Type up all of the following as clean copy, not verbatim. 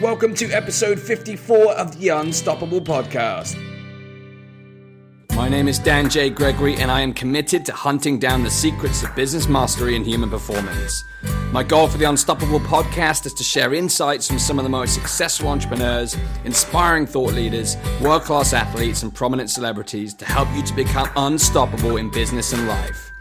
Welcome to episode 54 of the Unstoppable Podcast. My name is Dan J. Gregory, and I am committed to hunting down the secrets of business mastery and human performance. My goal for the Unstoppable Podcast is to share insights from some of the most successful entrepreneurs, inspiring thought leaders, world-class athletes, and prominent celebrities to help you to become unstoppable in business and life.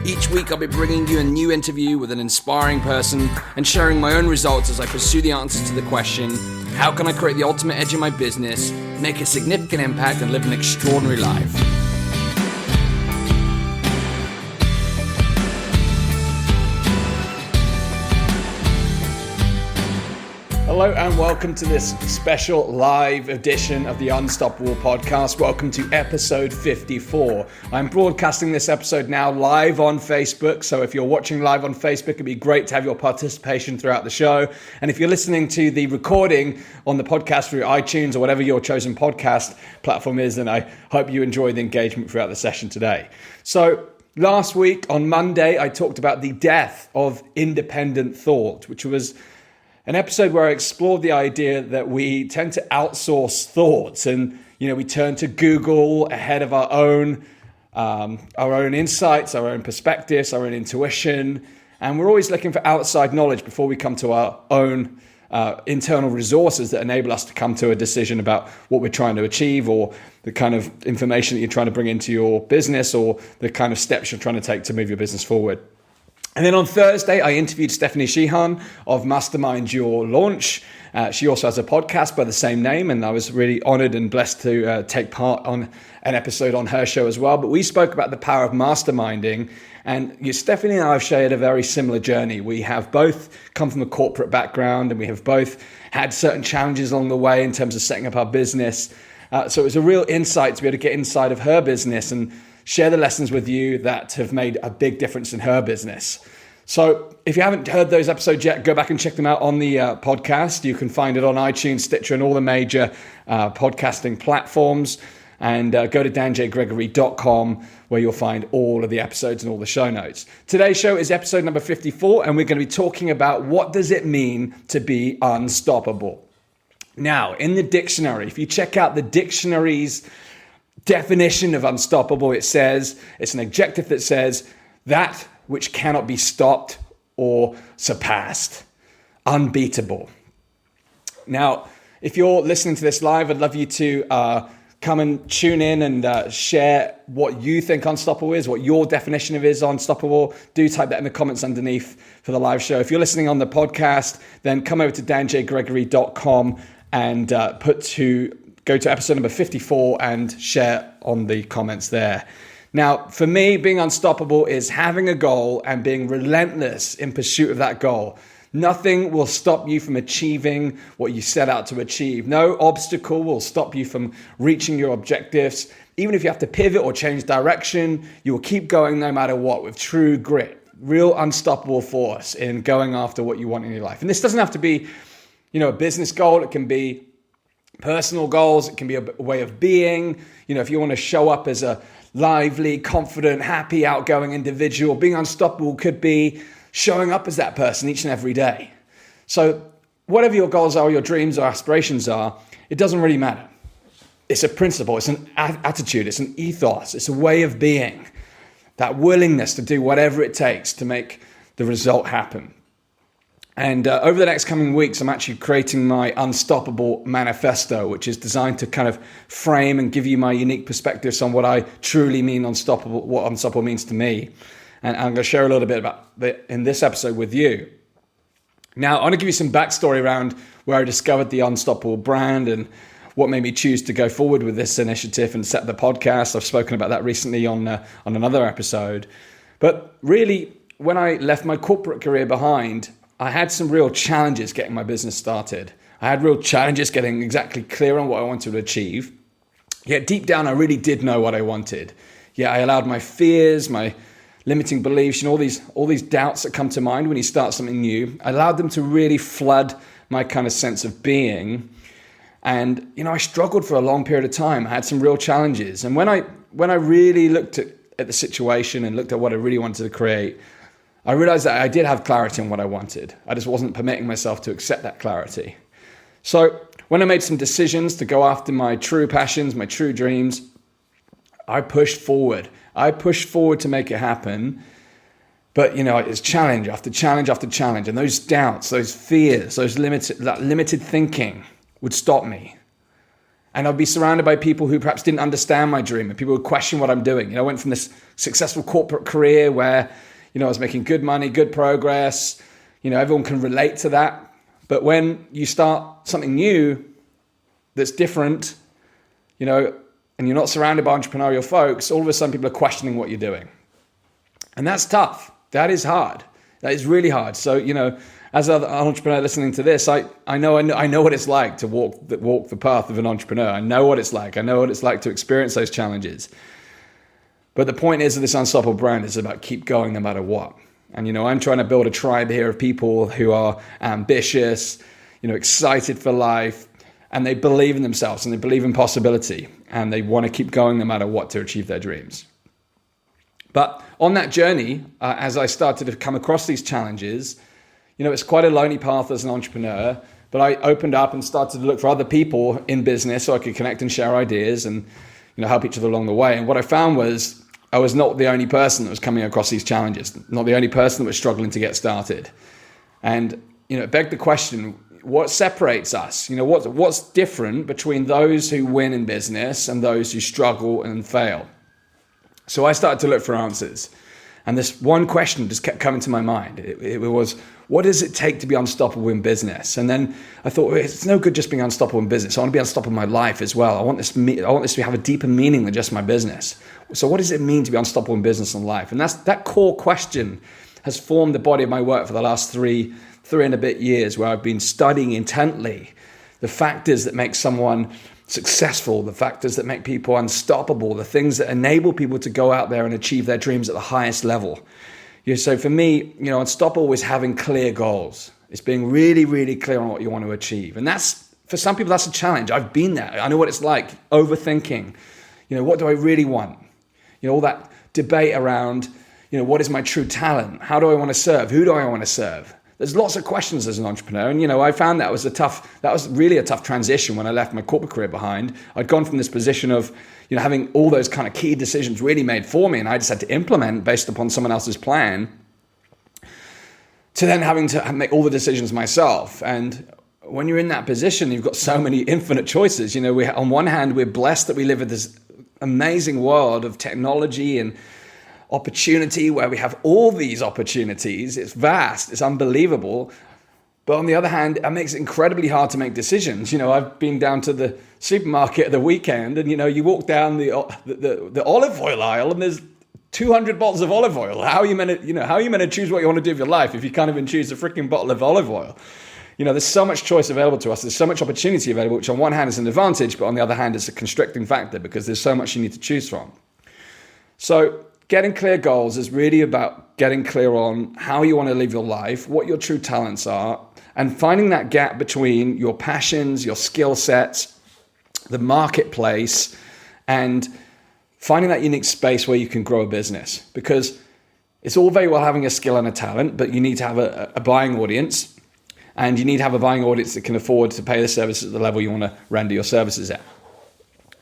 Each week I'll be bringing you a new interview with an inspiring person and sharing my own results as I pursue the answers to the question, how can I create the ultimate edge in my business, make a significant impact, and live an extraordinary life? Hello and welcome to this special live edition of the Unstoppable Podcast. Welcome to episode 54. I'm broadcasting this episode now live on Facebook. So if you're watching live on Facebook, it'd be great to have your participation throughout the show. And if you're listening to the recording on the podcast through iTunes or whatever your chosen podcast platform is, then I hope you enjoy the engagement throughout the session today. So last week on Monday, I talked about the death of independent thought, which was an episode where I explored the idea that we tend to outsource thoughts and, we turn to Google ahead of our own insights, our own perspectives, our own intuition. And we're always looking for outside knowledge before we come to our own internal resources that enable us to come to a decision about what we're trying to achieve or the kind of information that you're trying to bring into your business or the kind of steps you're trying to take to move your business forward. And then on Thursday, I interviewed Stephanie Sheehan of Mastermind Your Launch. She also has a podcast by the same name, and I was really honored and blessed to take part on an episode on her show as well. But we spoke about the power of masterminding, and Stephanie and I have shared a very similar journey. We have both come from a corporate background, and we have both had certain challenges along the way in terms of setting up our business. So it was a real insight to be able to get inside of her business and share the lessons with you that have made a big difference in her business. So if you haven't heard those episodes yet, go back and check them out on the podcast. You can find it on iTunes, Stitcher, and all the major podcasting platforms. And go to danjgregory.com where you'll find all of the episodes and all the show notes. Today's show is episode number 54, and we're going to be talking about what does it mean to be unstoppable. Now, in the dictionary, if you check out the dictionary's definition of unstoppable, it says it's an adjective that says that which cannot be stopped or surpassed, unbeatable. Now, if you're listening to this live, I'd love you to come and tune in and share what you think unstoppable is, what your definition of is unstoppable. Do type that in the comments underneath for the live show. If you're listening on the podcast, then come over to danjgregory.com and go to episode number 54 and share on the comments there. Now, for me, being unstoppable is having a goal and being relentless in pursuit of that goal. Nothing will stop you from achieving what you set out to achieve. No obstacle will stop you from reaching your objectives. Even if you have to pivot or change direction, you will keep going no matter what with true grit, real unstoppable force in going after what you want in your life. And this doesn't have to be, a business goal. It can be personal goals. It can be a way of being. If you want to show up as a lively, confident, happy, outgoing individual, being unstoppable could be showing up as that person each and every day. So whatever your goals are, your dreams or aspirations are, it doesn't really matter. It's a principle. It's an attitude. It's an ethos. It's a way of being. That willingness to do whatever it takes to make the result happen. And over the next coming weeks, I'm actually creating my Unstoppable Manifesto, which is designed to kind of frame and give you my unique perspectives on what I truly mean unstoppable, what unstoppable means to me. And I'm going to share a little bit about it in this episode with you. Now, I want to give you some backstory around where I discovered the Unstoppable brand and what made me choose to go forward with this initiative and set the podcast. I've spoken about that recently on another episode. But really, when I left my corporate career behind, I had some real challenges getting my business started. I had real challenges getting exactly clear on what I wanted to achieve. Yet deep down, I really did know what I wanted. Yet I allowed my fears, my limiting beliefs, all these doubts that come to mind when you start something new, I allowed them to really flood my kind of sense of being. And, I struggled for a long period of time. I had some real challenges. And when I really looked at the situation and looked at what I really wanted to create, I realized that I did have clarity on what I wanted. I just wasn't permitting myself to accept that clarity. So when I made some decisions to go after my true passions, my true dreams, I pushed forward. I pushed forward to make it happen. But, it's challenge after challenge after challenge. And those doubts, those fears, that limited thinking would stop me. And I'd be surrounded by people who perhaps didn't understand my dream, and people would question what I'm doing. I went from this successful corporate career where, I was making good money, good progress. Everyone can relate to that. But when you start something new that's different, and you're not surrounded by entrepreneurial folks, all of a sudden people are questioning what you're doing. And that's tough. That is hard. That is really hard. So, as an entrepreneur listening to this, I know what it's like to walk the path of an entrepreneur. I know what it's like. I know what it's like to experience those challenges. But the point is that this Unstoppable brand is about keep going no matter what. And, I'm trying to build a tribe here of people who are ambitious, excited for life, and they believe in themselves and they believe in possibility, and they want to keep going no matter what to achieve their dreams. But on that journey, as I started to come across these challenges, it's quite a lonely path as an entrepreneur, but I opened up and started to look for other people in business so I could connect and share ideas and, help each other along the way. And what I found was I was not the only person that was coming across these challenges, not the only person that was struggling to get started. And, it begged the question, what separates us? What's different between those who win in business and those who struggle and fail? So I started to look for answers. And this one question just kept coming to my mind. It was, what does it take to be unstoppable in business? And then I thought, it's no good just being unstoppable in business. I want to be unstoppable in my life as well. I want this to have a deeper meaning than just my business. So what does it mean to be unstoppable in business and life? And that core question has formed the body of my work for the last three and a bit years, where I've been studying intently the factors that make someone successful, the factors that make people unstoppable, the things that enable people to go out there and achieve their dreams at the highest level. So for me, unstoppable is having clear goals. It's being really, really clear on what you want to achieve. And that's, for some people, that's a challenge. I've been there. I know what it's like, overthinking. What do I really want? All that debate around, what is my true talent? How do I want to serve? Who do I want to serve? There's lots of questions as an entrepreneur. And, I found that was really a tough transition when I left my corporate career behind. I'd gone from this position of, having all those kind of key decisions really made for me, and I just had to implement based upon someone else's plan, to then having to make all the decisions myself. And when you're in that position, you've got so many infinite choices. On one hand, we're blessed that we live in this amazing world of technology and opportunity where we have all these opportunities. It's vast, it's unbelievable. But on the other hand, it makes it incredibly hard to make decisions. I've been down to the supermarket at the weekend, and you walk down the olive oil aisle, and there's 200 bottles of olive oil. How are you meant to choose what you want to do with your life if you can't even choose a freaking bottle of olive oil? There's so much choice available to us. There's so much opportunity available, which on one hand is an advantage, but on the other hand is a constricting factor because there's so much you need to choose from. So getting clear goals is really about getting clear on how you want to live your life, what your true talents are, and finding that gap between your passions, your skill sets, the marketplace, and finding that unique space where you can grow a business. Because it's all very well having a skill and a talent, but you need to have a buying audience, and you need to have a buying audience that can afford to pay the services at the level you want to render your services at.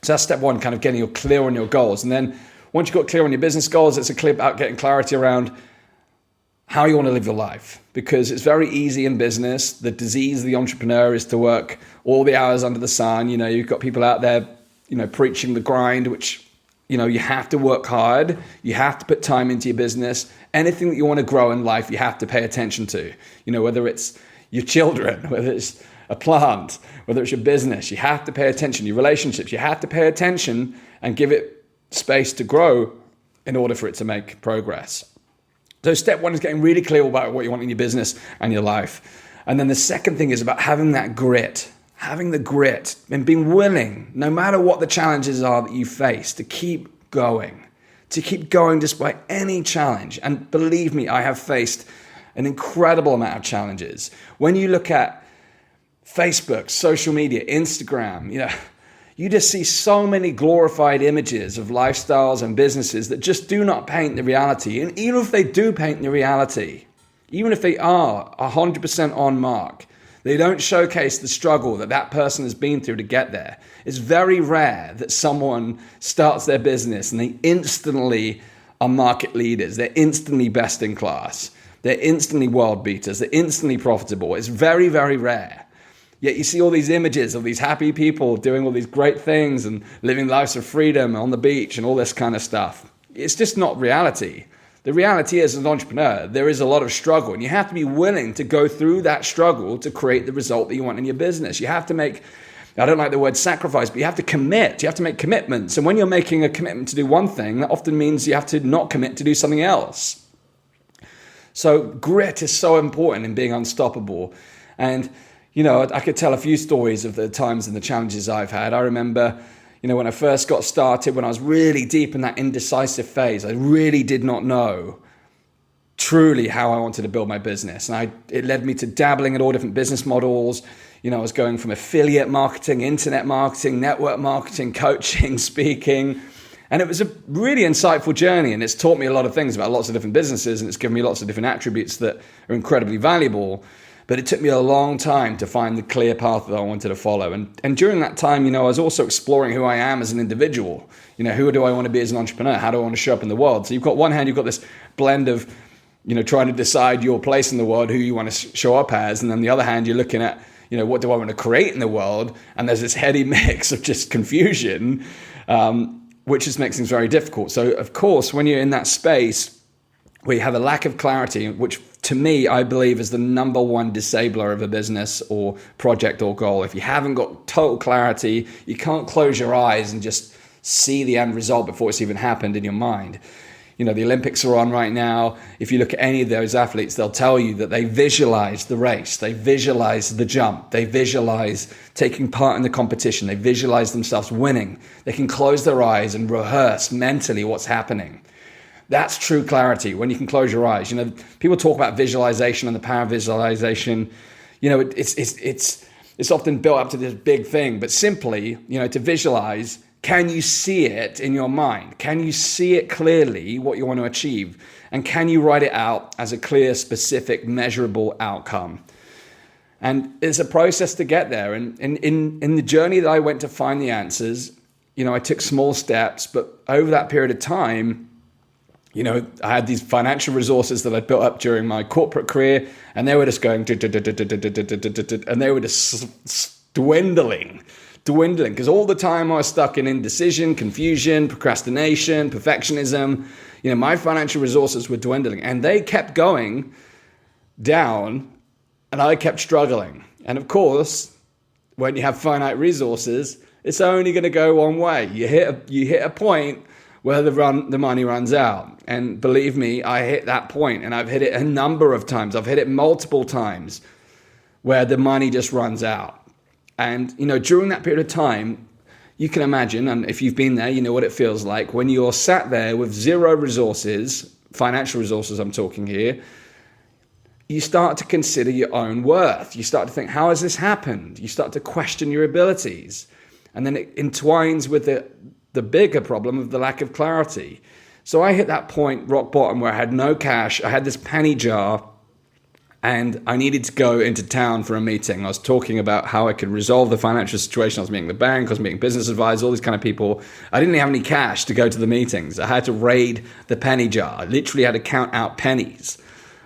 So that's step one, kind of getting you clear on your goals. And then once you've got clear on your business goals, it's about getting clarity around how you want to live your life. Because it's very easy in business. The disease of the entrepreneur is to work all the hours under the sun. You've got people out there, preaching the grind, which, you have to work hard. You have to put time into your business. Anything that you want to grow in life, you have to pay attention to. Whether it's your children, whether it's a plant, whether it's your business, you have to pay attention. Your relationships, you have to pay attention and give it space to grow in order for it to make progress. So step one is getting really clear about what you want in your business and your life. And then the second thing is about having that grit, having the grit and being willing, no matter what the challenges are that you face, to keep going despite any challenge. And believe me, I have faced an incredible amount of challenges. When you look at Facebook, social media, Instagram, you just see so many glorified images of lifestyles and businesses that just do not paint the reality. And even if they do paint the reality, even if they are 100% on mark, They don't showcase the struggle that that person has been through to get there. It's very rare that someone starts their business and they instantly are market leaders. They're instantly best in class. They're instantly world beaters. They're instantly profitable. It's very, very rare. Yet you see all these images of these happy people doing all these great things and living lives of freedom on the beach and all this kind of stuff. It's just not reality. The reality is, as an entrepreneur, there is a lot of struggle, and you have to be willing to go through that struggle to create the result that you want in your business. You have to make, I don't like the word sacrifice, but you have to commit. You have to make commitments. And when you're making a commitment to do one thing, that often means you have to not commit to do something else. So grit is so important in being unstoppable. And I could tell a few stories of the times and the challenges I've had. I remember, when I first got started, when I was really deep in that indecisive phase, I really did not know truly how I wanted to build my business. And it led me to dabbling in all different business models. I was going from affiliate marketing, internet marketing, network marketing, coaching, speaking. And it was a really insightful journey. And it's taught me a lot of things about lots of different businesses. And it's given me lots of different attributes that are incredibly valuable. But it took me a long time to find the clear path that I wanted to follow. And during that time, I was also exploring who I am as an individual. Who do I want to be as an entrepreneur? How do I want to show up in the world? So one hand, you've got this blend of, trying to decide your place in the world, who you want to show up as. And then the other hand, you're looking at, what do I want to create in the world? And there's this heady mix of just confusion, which just makes things very difficult. So, of course, when you're in that space where you have a lack of clarity, which to me, I believe is the number one disabler of a business or project or goal. If you haven't got total clarity, you can't close your eyes and just see the end result before it's even happened in your mind. The Olympics are on right now. If you look at any of those athletes, they'll tell you that they visualize the race. They visualize the jump. They visualize taking part in the competition. They visualize themselves winning. They can close their eyes and rehearse mentally what's happening. That's true clarity, when you can close your eyes. People talk about visualization and the power of visualization. It's often built up to this big thing, but simply, to visualize, can you see it in your mind? Can you see it clearly, what you want to achieve? And can you write it out as a clear, specific, measurable outcome? And it's a process to get there. And in the journey that I went to find the answers, I took small steps, but over that period of time, I had these financial resources that I built up during my corporate career, and they were just going, and they were just dwindling, because all the time I was stuck in indecision, confusion, procrastination, perfectionism. My financial resources were dwindling, and they kept going down, and I kept struggling. And of course, when you have finite resources, it's only going to go one way. You hit a point where the money runs out. And believe me, I hit that point, and I've hit it a number of times. I've hit it multiple times where the money just runs out. And, during that period of time, you can imagine, and if you've been there, you know what it feels like when you're sat there with zero resources, financial resources I'm talking here. You start to consider your own worth. You start to think, how has this happened? You start to question your abilities. And then it entwines with the bigger problem of the lack of clarity. So I hit that point, rock bottom, where I had no cash. I had this penny jar, and I needed to go into town for a meeting. I was talking about how I could resolve the financial situation. I was meeting the bank, I was meeting business advisors, all these kind of people. I didn't have any cash to go to the meetings. I had to raid the penny jar. I literally had to count out pennies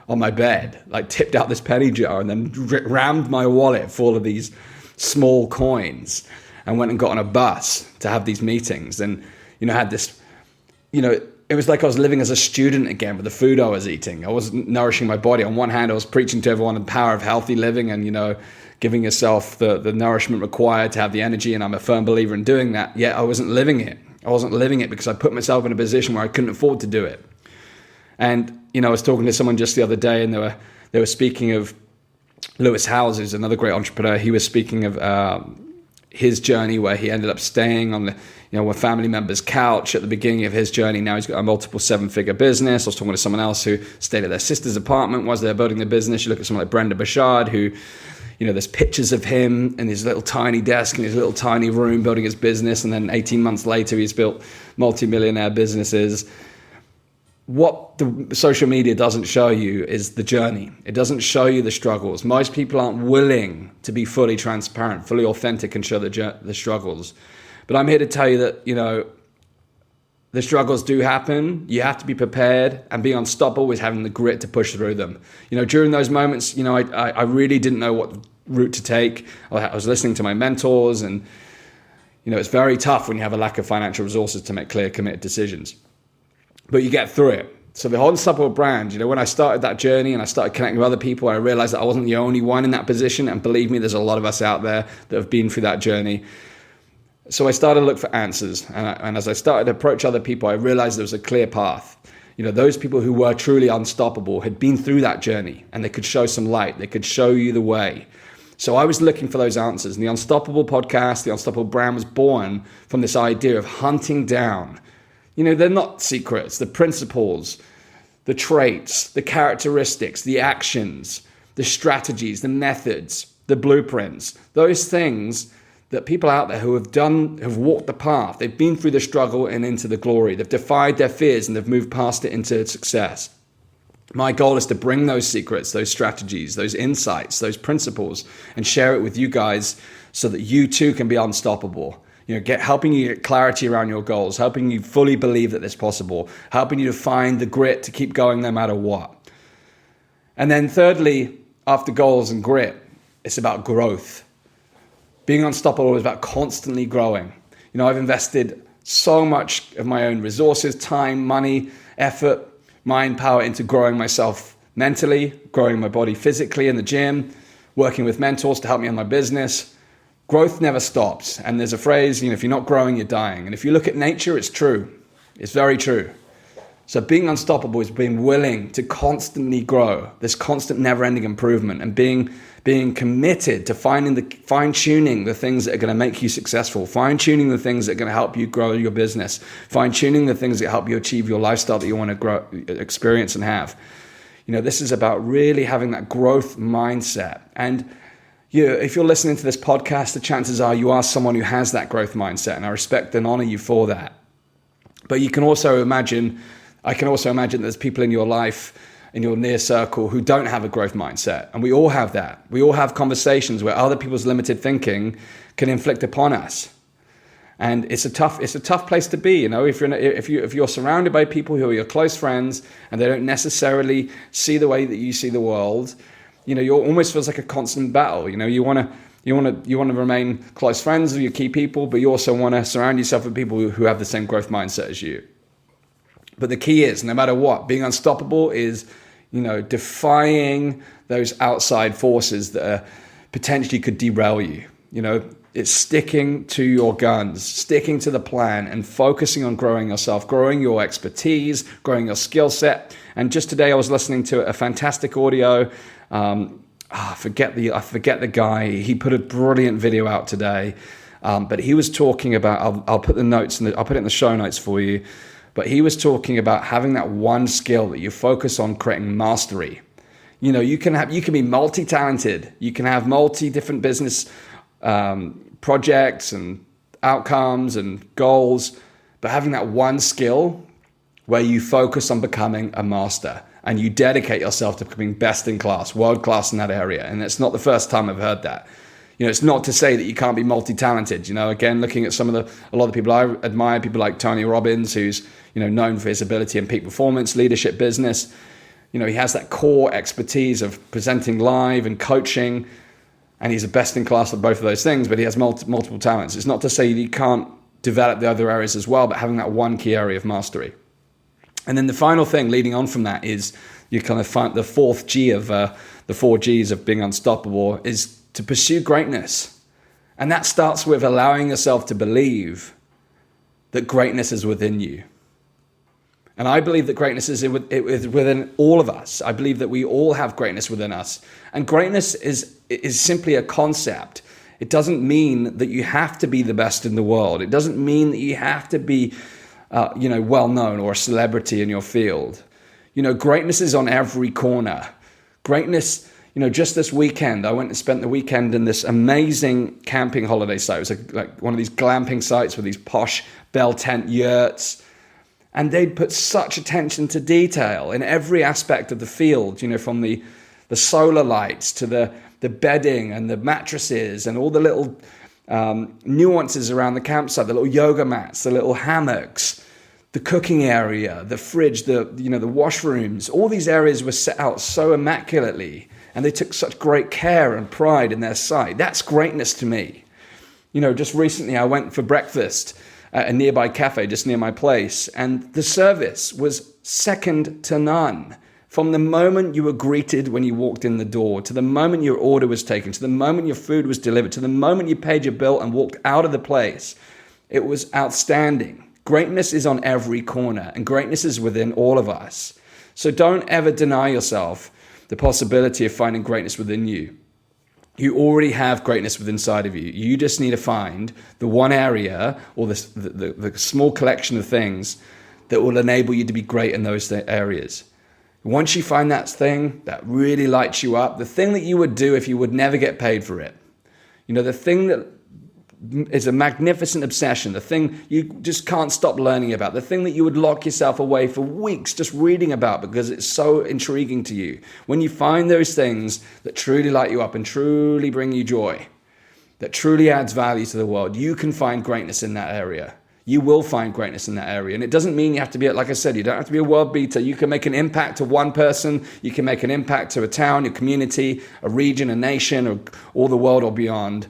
on my bed, like tipped out this penny jar and then rammed my wallet full of these small coins and went and got on a bus to have these meetings. And, had this, it was like I was living as a student again with the food I was eating. I wasn't nourishing my body. On one hand, I was preaching to everyone the power of healthy living and, giving yourself the nourishment required to have the energy. And I'm a firm believer in doing that. Yet I wasn't living it. I wasn't living it because I put myself in a position where I couldn't afford to do it. And, I was talking to someone just the other day, and they were speaking of Lewis Howes, who's another great entrepreneur. He was speaking of his journey where he ended up staying on the, a family member's couch at the beginning of his journey. Now he's got a multiple seven-figure business. I was talking to someone else who stayed at their sister's apartment while they were building the business. You look at someone like Brenda Bashard, who, there's pictures of him in his little tiny desk in his little tiny room building his business. And then 18 months later, he's built multi-millionaire businesses. what the social media doesn't show you is the journey. It doesn't show you the struggles. Most people aren't willing to be fully transparent, fully authentic, and show the struggles. But I'm here to tell you that, the struggles do happen. You have to be prepared, and being unstoppable is having the grit to push through them. During those moments, I really didn't know what route to take. I was listening to my mentors, and, it's very tough when you have a lack of financial resources to make clear, committed decisions. But you get through it. So the Unstoppable brand, when I started that journey and I started connecting with other people, I realized that I wasn't the only one in that position. And believe me, there's a lot of us out there that have been through that journey. So I started to look for answers. And as I started to approach other people, I realized there was a clear path. Those people who were truly unstoppable had been through that journey, and they could show some light. They could show you the way. So I was looking for those answers. And the Unstoppable podcast, the Unstoppable brand, was born from this idea of hunting down. They're not secrets. The principles, the traits, the characteristics, the actions, the strategies, the methods, the blueprints, those things that people out there who have walked the path, they've been through the struggle and into the glory. They've defied their fears and they've moved past it into success. My goal is to bring those secrets, those strategies, those insights, those principles, and share it with you guys so that you too can be unstoppable. Helping you get clarity around your goals, helping you fully believe that it's possible, helping you to find the grit to keep going no matter what. And then thirdly, after goals and grit, it's about growth. Being unstoppable is about constantly growing. I've invested so much of my own resources, time, money, effort, mind, power into growing myself mentally, growing my body physically in the gym, working with mentors to help me on my business. Growth never stops. And there's a phrase, if you're not growing, you're dying. And if you look at nature, it's true. It's very true. So being unstoppable is being willing to constantly grow, this constant never-ending improvement, and being committed to fine-tuning the things that are going to make you successful, fine-tuning the things that are going to help you grow your business, fine-tuning the things that help you achieve your lifestyle that you want to grow, experience, and have. This is about really having that growth mindset. And if you're listening to this podcast, the chances are you are someone who has that growth mindset, and I respect and honor you for that. But I can also imagine there's people in your life, in your near circle, who don't have a growth mindset. And we all have that. We all have conversations where other people's limited thinking can inflict upon us. And it's a tough place to be. If you're surrounded by people who are your close friends and they don't necessarily see the way that you see the world, you almost feels like a constant battle. You want to remain close friends with your key people, but you also want to surround yourself with people who have the same growth mindset as you. But the key is, no matter what, being unstoppable is, defying those outside forces that potentially could derail you. It's sticking to your guns, sticking to the plan, and focusing on growing yourself, growing your expertise, growing your skill set. And just today, I was listening to a fantastic audio. I forget the guy. He put a brilliant video out today, but he was talking about. I'll put the notes I'll put it in the show notes for you. But he was talking about having that one skill that you focus on creating mastery. You can be multi-talented. You can have different business projects and outcomes and goals, but having that one skill where you focus on becoming a master and you dedicate yourself to becoming best in class, world class in that area. And it's not the first time I've heard that. It's not to say that you can't be multi-talented. Again, looking at a lot of the people I admire, people like Tony Robbins, who's, known for his ability in peak performance, leadership, business. He has that core expertise of presenting live and coaching, and he's a best in class at both of those things, but he has multiple talents. It's not to say that you can't develop the other areas as well, but having that one key area of mastery. And then the final thing leading on from that is you kind of find the fourth G of the 4 Gs of being unstoppable is to pursue greatness. And that starts with allowing yourself to believe that greatness is within you. And I believe that greatness is within all of us. I believe that we all have greatness within us. And greatness is simply a concept. It doesn't mean that you have to be the best in the world. It doesn't mean that you have to be well known or a celebrity in your field. Greatness is on every corner. Greatness, just this weekend, I went and spent the weekend in this amazing camping holiday site. It was like one of these glamping sites with these posh bell tent yurts. And they'd put such attention to detail in every aspect of the field, from the solar lights to the bedding and the mattresses and all the little nuances around the campsite, the little yoga mats, the little hammocks, the cooking area, the fridge, the washrooms. All these areas were set out so immaculately, and they took such great care and pride in their site. That's greatness to me. Just recently I went for breakfast at a nearby cafe just near my place, and the service was second to none. From the moment you were greeted when you walked in the door, to the moment your order was taken, to the moment your food was delivered, to the moment you paid your bill and walked out of the place, it was outstanding. Greatness is on every corner, and greatness is within all of us. So don't ever deny yourself the possibility of finding greatness within you. You already have greatness within inside of you. You just need to find the one area or the small collection of things that will enable you to be great in those areas. Once you find that thing that really lights you up, the thing that you would do if you would never get paid for it, the thing that is a magnificent obsession, the thing you just can't stop learning about, the thing that you would lock yourself away for weeks just reading about because it's so intriguing to you. When you find those things that truly light you up and truly bring you joy, that truly adds value to the world, you can find greatness in that area. You will find greatness in that area. And it doesn't mean you have to be, like I said, you don't have to be a world beater. You can make an impact to one person. You can make an impact to a town, a community, a region, a nation, or the world or beyond.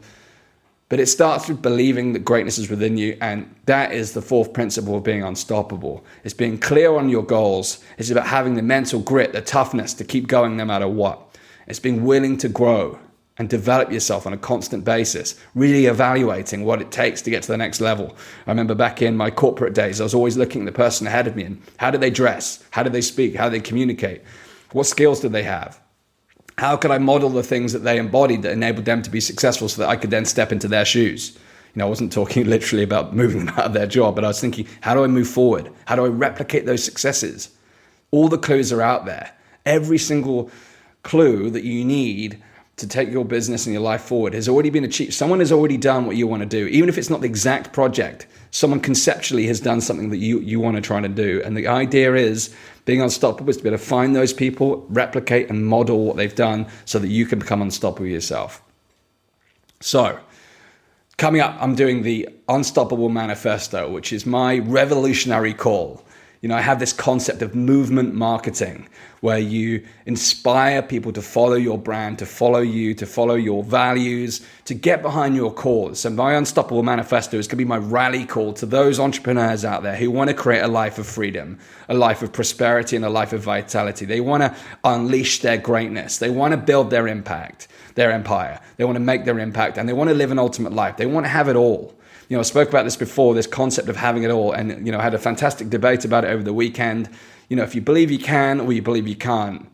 But it starts with believing that greatness is within you, and that is the fourth principle of being unstoppable. It's being clear on your goals. It's about having the mental grit, the toughness to keep going no matter what. It's being willing to grow and develop yourself on a constant basis, really evaluating what it takes to get to the next level. I remember back in my corporate days, I was always looking at the person ahead of me and how did they dress? How did they speak? How did they communicate? What skills did they have? How could I model the things that they embodied that enabled them to be successful so that I could then step into their shoes? I wasn't talking literally about moving them out of their job, but I was thinking, how do I move forward? How do I replicate those successes? All the clues are out there. Every single clue that you need to take your business and your life forward has already been achieved. Someone has already done what you want to do. Even if it's not the exact project, someone conceptually has done something that you want to try to do. And the idea is being unstoppable is to be able to find those people, replicate and model what they've done so that you can become unstoppable yourself. So coming up, I'm doing the Unstoppable Manifesto, which is my revolutionary call. I have this concept of movement marketing where you inspire people to follow your brand, to follow you, to follow your values, to get behind your cause. So my Unstoppable Manifesto is going to be my rally call to those entrepreneurs out there who want to create a life of freedom, a life of prosperity, and a life of vitality. They want to unleash their greatness. They want to build their impact, their empire. They want to make their impact, and they want to live an ultimate life. They want to have it all. I spoke about this before, this concept of having it all, and I had a fantastic debate about it over the weekend. If you believe you can or you believe you can't,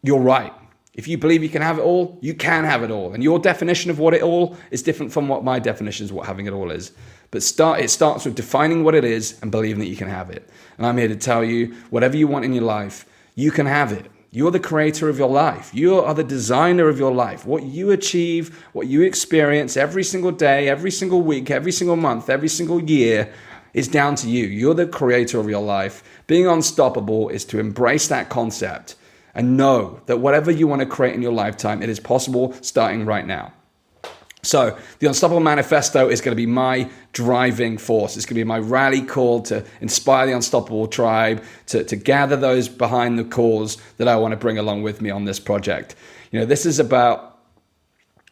you're right. If you believe you can have it all, you can have it all. And your definition of what it all is different from what my definition of what having it all is. But it starts with defining what it is and believing that you can have it. And I'm here to tell you, whatever you want in your life, you can have it. You're the creator of your life. You are the designer of your life. What you achieve, what you experience every single day, every single week, every single month, every single year is down to you. You're the creator of your life. Being unstoppable is to embrace that concept and know that whatever you want to create in your lifetime, it is possible starting right now. So the Unstoppable Manifesto is going to be my driving force. It's going to be my rally call to inspire the Unstoppable tribe, to gather those behind the cause that I want to bring along with me on this project. This is about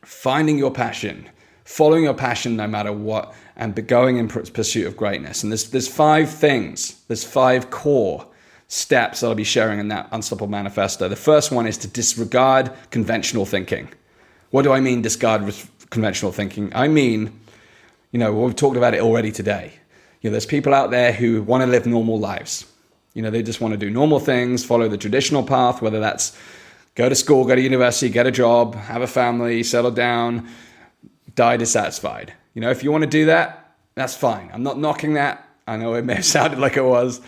finding your passion, following your passion no matter what, and going in pursuit of greatness. And there's 5 things, there's 5 core steps that I'll be sharing in that Unstoppable Manifesto. The first one is to disregard conventional thinking. What do I mean discard conventional thinking? I mean, we've talked about it already today. There's people out there who want to live normal lives. They just want to do normal things, follow the traditional path, whether that's go to school, go to university, get a job, have a family, settle down, die dissatisfied. If you want to do that, that's fine. I'm not knocking that. I know it may have sounded like it was,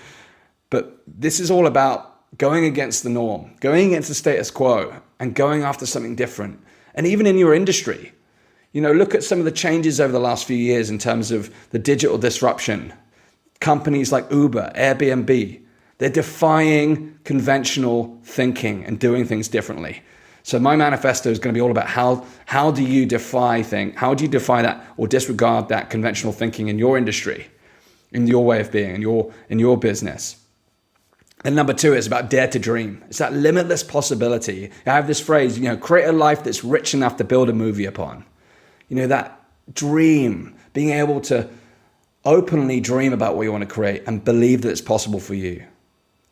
but this is all about going against the norm, going against the status quo and going after something different. And even in your industry, look at some of the changes over the last few years in terms of the digital disruption companies like Uber, Airbnb. They're defying conventional thinking and doing things differently. So my manifesto is going to be all about how do you defy that or disregard that conventional thinking in your industry, in your way of being, in your business. And number 2 is about dare to dream. It's that limitless possibility. I have this phrase, create a life that's rich enough to build a movie upon. That dream, being able to openly dream about what you want to create and believe that it's possible for you.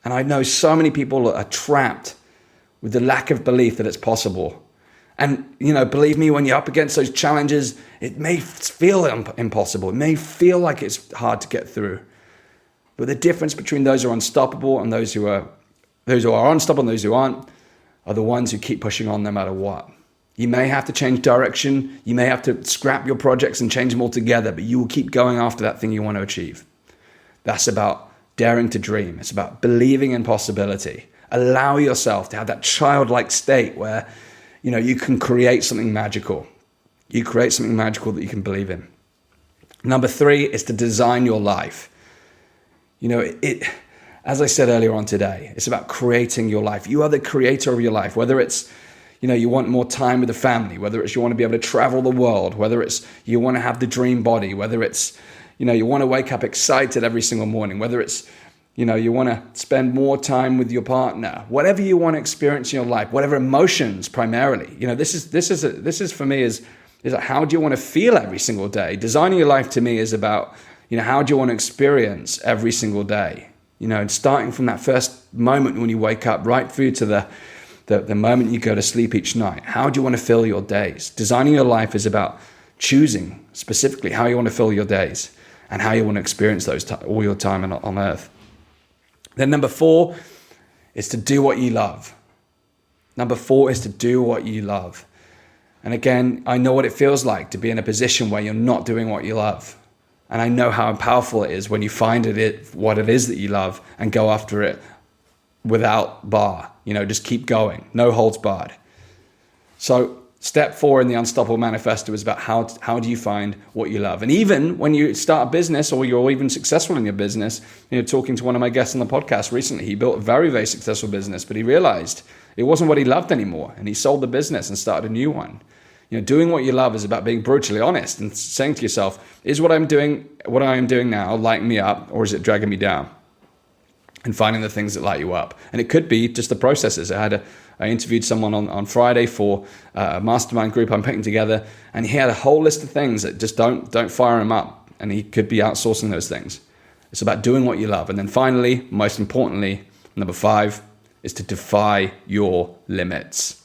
And I know so many people are trapped with the lack of belief that it's possible. And, believe me, when you're up against those challenges, it may feel impossible. It may feel like it's hard to get through. But the difference between those who are unstoppable and those who are unstoppable and those who aren't are the ones who keep pushing on no matter what. You may have to change direction. You may have to scrap your projects and change them altogether, but you will keep going after that thing you want to achieve. That's about daring to dream. It's about believing in possibility. Allow yourself to have that childlike state where, you can create something magical. You create something magical that you can believe in. Number 3 is to design your life. As I said earlier on today, it's about creating your life. You are the creator of your life, whether it's, you want more time with the family, whether it's you want to be able to travel the world, whether it's you want to have the dream body, whether it's, you want to wake up excited every single morning, whether it's, you want to spend more time with your partner, whatever you want to experience in your life, whatever emotions primarily, this is for me is how do you want to feel every single day? Designing your life to me is about, how do you want to experience every single day? And starting from that first moment when you wake up right through to the moment you go to sleep each night. How do you want to fill your days? Designing your life is about choosing specifically how you want to fill your days and how you want to experience all your time on earth. Then number 4 is to do what you love. Number 4 is to do what you love. And again, I know what it feels like to be in a position where you're not doing what you love. And I know how powerful it is when you find what it is that you love and go after it without bar. Just keep going. No holds barred. So step 4 in the Unstoppable Manifesto is about how do you find what you love. And even when you start a business or you're even successful in your business, talking to one of my guests on the podcast recently, he built a very, very successful business, but he realized it wasn't what he loved anymore. And he sold the business and started a new one. Doing what you love is about being brutally honest and saying to yourself, is what I am doing now lighting me up or is it dragging me down? And finding the things that light you up. And it could be just the processes. I interviewed someone on Friday for a mastermind group I'm putting together, and he had a whole list of things that just don't fire him up, and he could be outsourcing those things. It's about doing what you love. And then finally, most importantly, number 5 is to defy your limits.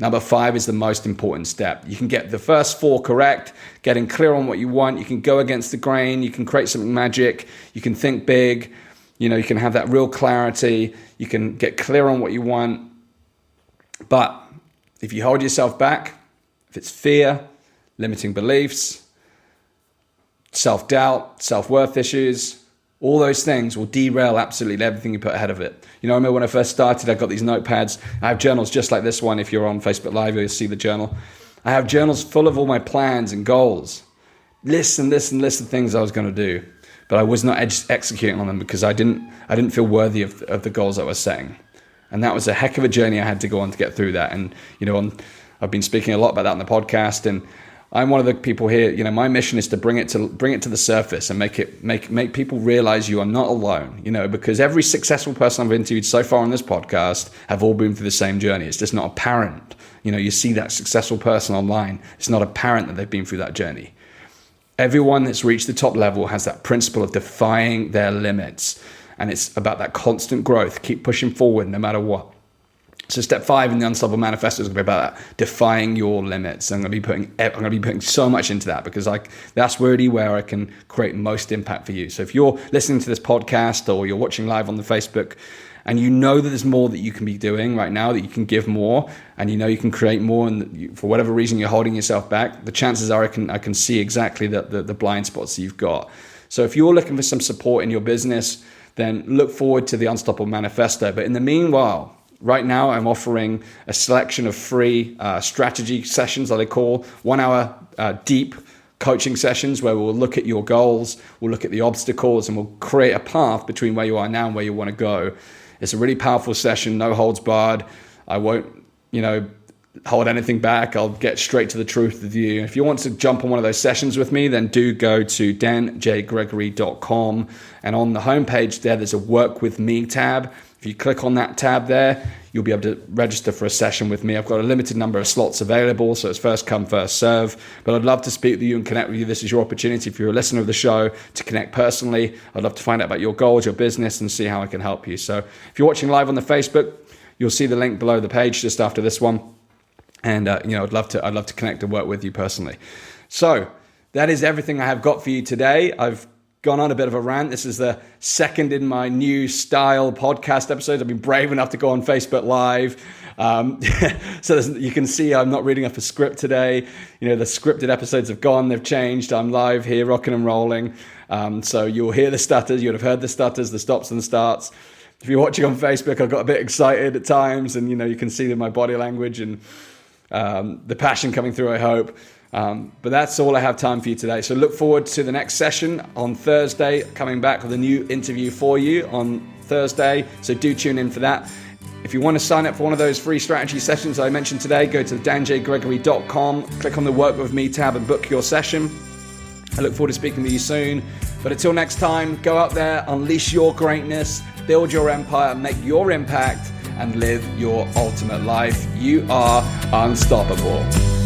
Number 5 is the most important step. You can get the first 4 correct, getting clear on what you want. You can go against the grain. You can create something magic. You can think big. You can have that real clarity. You can get clear on what you want. But if you hold yourself back, if it's fear, limiting beliefs, self-doubt, self-worth issues, all those things will derail absolutely everything you put ahead of it. I remember when I first started, I got these notepads. I have journals just like this one. If you're on Facebook Live, you'll see the journal. I have journals full of all my plans and goals. List of things I was going to do. But I was not executing on them because I didn't feel worthy of the goals I was setting. And that was a heck of a journey I had to go on to get through that. And, I've been speaking a lot about that on the podcast. And I'm one of the people here, my mission is to bring it to the surface and make people realize you are not alone, because every successful person I've interviewed so far on this podcast have all been through the same journey. It's just not apparent. You see that successful person online. It's not apparent that they've been through that journey. Everyone that's reached the top level has that principle of defying their limits. And it's about that constant growth. Keep pushing forward no matter what. So step 5 in the Unstoppable Manifesto is going to be about that, defying your limits. I'm going to be putting so much into that because that's really where I can create most impact for you. So if you're listening to this podcast or you're watching live on the Facebook and you know that there's more that you can be doing right now, that you can give more, and you can create more, and for whatever reason you're holding yourself back, the chances are I can see exactly the blind spots that you've got. So if you're looking for some support in your business, then look forward to the Unstoppable Manifesto. But in the meanwhile, right now I'm offering a selection of free strategy sessions that I call 1 hour deep coaching sessions where we'll look at your goals, we'll look at the obstacles, and we'll create a path between where you are now and where you want to go. It's a really powerful session, no holds barred. I won't, hold anything back. I'll get straight to the truth with you. If you want to jump on one of those sessions with me, then do go to danjgregory.com, and on the homepage there's a Work With Me tab. If you click on that tab there, you'll be able to register for a session with me. I've got a limited number of slots available, so it's first come, first serve. But I'd love to speak with you and connect with you. This is your opportunity, if you're a listener of the show, to connect personally. I'd love to find out about your goals, your business, and see how I can help you. So if you're watching live on the Facebook, you'll see the link below the page just after this one. And I'd love to connect and work with you personally. So that is everything I have got for you today. I've gone on a bit of a rant. This is the second in my new style podcast episodes. I've been brave enough to go on Facebook Live. So you can see I'm not reading off a script today. The scripted episodes have gone, they've changed. I'm live here, rocking and rolling. So you'll hear the stutters. You'll have heard the stutters, the stops and the starts. If you're watching on Facebook, I got a bit excited at times, and you can see my body language and the passion coming through, I hope. But that's all I have time for you today. So look forward to the next session on Thursday, coming back with a new interview for you on Thursday. So do tune in for that. If you want to sign up for one of those free strategy sessions I mentioned today, go to danjgregory.com, click on the Work With Me tab and book your session. I look forward to speaking with you soon. But until next time, go out there, unleash your greatness, build your empire, make your impact, and live your ultimate life. You are unstoppable.